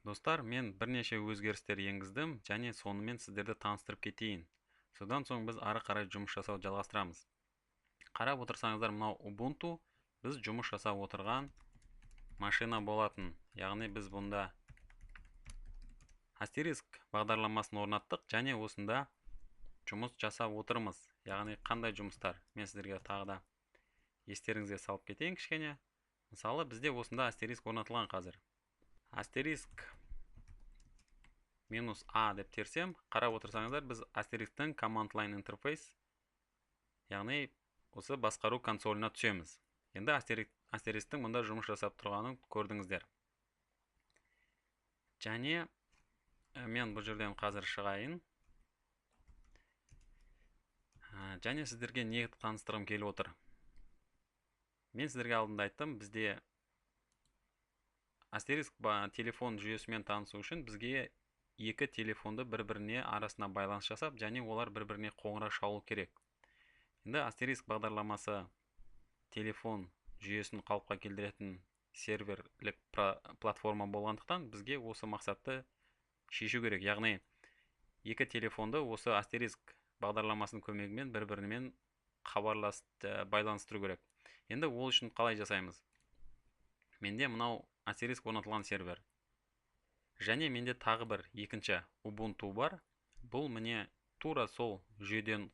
Достар, мен бірнеше өзгерістер енгіздім және сонымен сіздерді таныстырып кетейін. Содан соң біз ары қарай жұмыс жасау жалғастырамыз. Қарап отырсаңыздар, мынау Ubuntu біз жұмыс жасап отырған машина болатын. Яғни біз бұнда астериск бағдарламасын орнаттық және осында жұмыс жасап отырмыз. Яғни қандай жұмыстар? Мен сіздерге тағы да естеріңізге салып кетейін кішкене. Мысалы, бізде осында астериск орнатылған қазір. Астериск минус А деп терсем, қарап отырсаңыздар, біз астерисктің command line interface, яғни осы басқару консоліне түсеміз. Енді астерисктің мұнда жұмыс жасап тұрғанын көрдіңіздер. Және мен бұл жерден қазір шығайын. Және сіздерге не таныстырғым келіп отыр. Мен сіздерге алдында айттым, бізде астериск телефон жүйесімен танысу үшін бізге екі телефонды бір-біріне арасына байланыс жасап, және олар бір-біріне қоңырау шалу керек. Енді астериск бағдарламасы телефон жүйесін қалыпқа келтіретін серверлік платформа болғандықтан бізге осы мақсатты шешу керек. Яғни екі телефонды осы астериск бағдарламасының көмегімен бір-бірімен байланыстыру керек. Енді ол үшін қалай жасаймыз? Менде мынау астериск орнатылған сервер. Және менде тағы бір екінші Ubuntu бар. Бұл міне тура сол жүйеден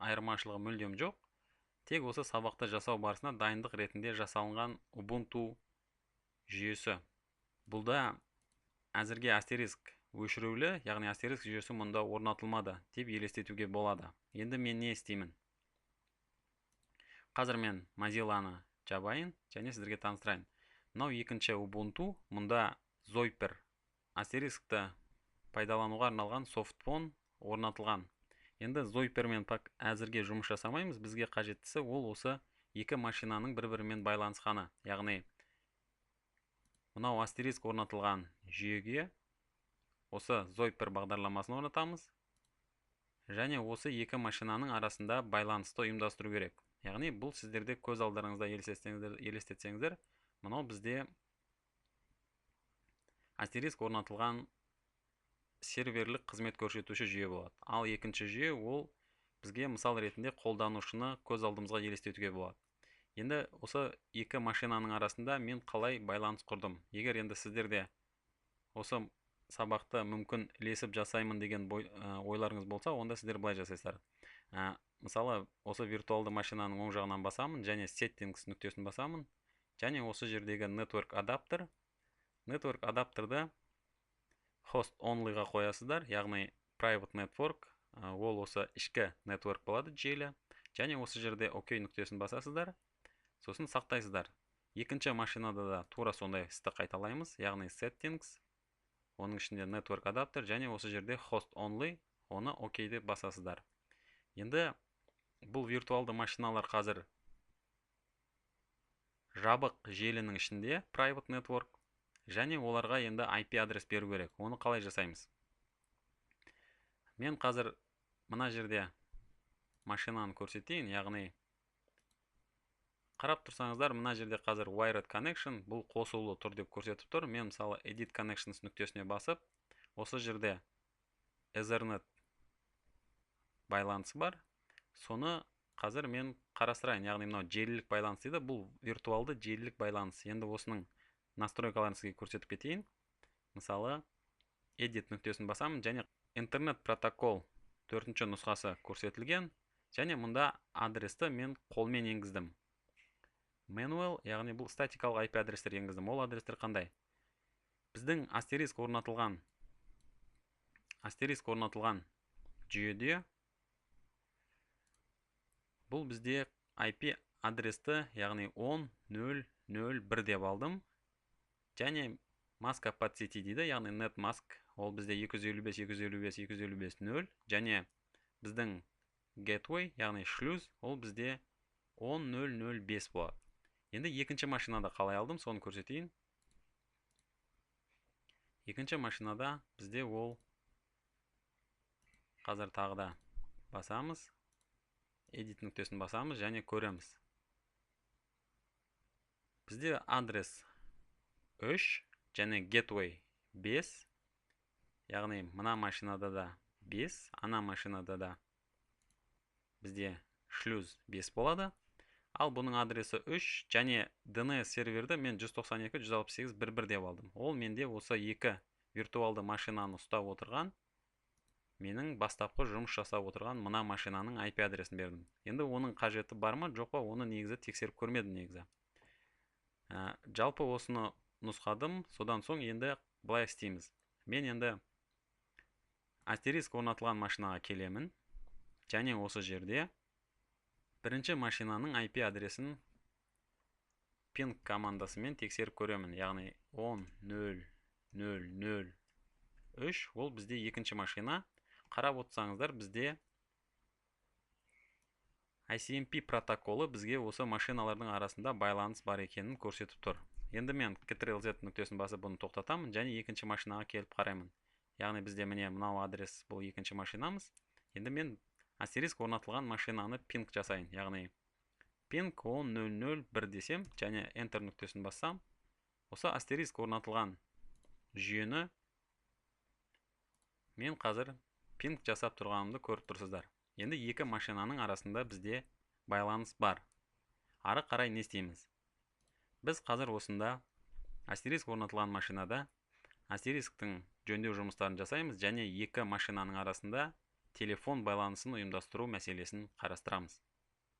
айырмашылығы мүлдем жоқ. Тек осы сабақты жасау барысында дайындық ретінде жасалынған Ubuntu жүйесі. Бұлда әзірге астериск өшірулі, яғни астериск жүйесі мұнда орнатылмады деп елестетуге болады. Енді мен не істеймін? Қазір мен Mozillаны жабайын және сіздерге таныстырайын. Мынау екінші Ubuntu, мұнда Zoiper астерискті пайдалануға арналған софтфон орнатылған. Енді Zoiperмен пак әзірге жұмыс жасамаймыз. Бізге қажеттісі ол осы екі машинаның бір-бірімен байланысқаны. Яғни мынау астериск орнатылған жүйеге осы Zoiper бағдарламасын орнатамыз. Және осы екі машинаның арасында байланысты ұйымдастыру керек. Яғни бұл сіздерде көз алдарыңызда елестетсеңіздер, мынау бізде астериск орнатылған серверлік қызмет көрсетуші жүйе болады. Ал екінші жүйе ол бізге мысал ретінде қолданушыны көз алдымызға елестетуге болады. Енді осы екі машинаның арасында мен қалай байланыс құрдым? Егер енді сіздерде осы сабақты мүмкін ілесіп жасаймын деген ойларыңыз болса, онда сіздер былай жасайсыздар. Мысалы, осы виртуалды машинаның оң жағынан басамын және settings нүктесін басамын. Және осы жердегі network adapter. Network adapterді host only-ға қоясыздар, яғни private network, ол осы ішкі network болады, желі. Және осы жерде OK нүктесін басасыздар, сосын сақтайсыздар. Екінші машинада да тура сондай істі қайталаймыз, яғни settings, оның ішінде network adapter, және осы жерде host only, оны OK деп басасыздар. Енді бұл виртуалды машиналар қазір жабық желінің ішінде private network, және оларға енді IP адрес беру керек. Оны қалай жасаймыз? Мен қазір мына жерде машинаны көрсетейін, яғни қарап тұрсаңыздар, мына жерде қазір wired connection, бұл қосулы тұр деп көрсетіп тұр. Мен мысалы edit connections нүктесіне басып, осы жерде Ethernet байланысы бар. Соны қазір мен қарастырайын, яғни мынау желілік байланыс дейді, бұл виртуалды желілік байланыс. Енді осының настройкаларын сізге көрсетіп кетейін. Мысалы, edit нүктесін басамын және интернет протокол 4-ші нұсқасы көрсетілген, және мұнда адресті мен қолмен енгіздім. Manual, яғни бұл статикалық IP адрестер енгіздім. Ол адрестер қандай? Біздің астериск орнатылған жүйеде бұл бізде IP адресті, яғни 10.0.0.1 деп алдым. Және mask capacity дейді, яғни net mask, ол бізде 255.255.255.0, және біздің gateway, яғни шлюз, ол бізде 10.0.0.5 болады. Енді екінші машинада қалай алдым, соны көрсетейін. Екінші машинада бізде ол қазір тағы да басамыз, edit нүктесін басамыз және көреміз. Бізде адрес 3 және gateway 5, яғни мына машинада да 5, ана машинада да бізде шлюз 5 болады. Ал бұның адресі 3, және DNS серверді мен 192.168.1.1 деп алдым. Ол менде осы екі виртуалды машинаны ұстап отырған, менің бастапқы жұмыс жасап отырған мына машинаның IP адресін бердім. Енді оның қажеті бар ма, жоқ па, оны негізі тексеріп көрмедім негізі. Жалпы осыны нұсқадым, содан соң енді былай істейміз. Мен енді астериск орнатылған машинаға келемін, және осы жерде бірінші машинаның IP адресін ping командасымен тексеріп көремін. Яғни 10.0.0.0.3 ол бізде екінші машина. Қарап отырсаңыздар, бізде ICMP протоколы бізге осы машиналардың арасында байланыс бар екенін көрсетіп тұр. Енді мен Ctrl-Z нүктесін басып бұны тоқтатамын, және екінші машинаға келіп қараймын. Яғни бізде міне мынау адрес, бұл екінші машинамыз. Енді мен астериск орнатылған машинаны ping жасайын. Яғни ping 10.0.0.1 десем, және Enter нүктесін бассам, осы астериск орнатылған жүйені мен қазір ping жасап тұрғанымды көріп тұрсыздар. Енді екі машинаның арасында бізде байланыс бар. Ары қарай не істейміз? Біз қазір осында астериск орнатылған машинада астерисктің жөндеу жұмыстарын жасаймыз, және екі машинаның арасында телефон байланысын ұйымдастыру мәселесін қарастырамыз.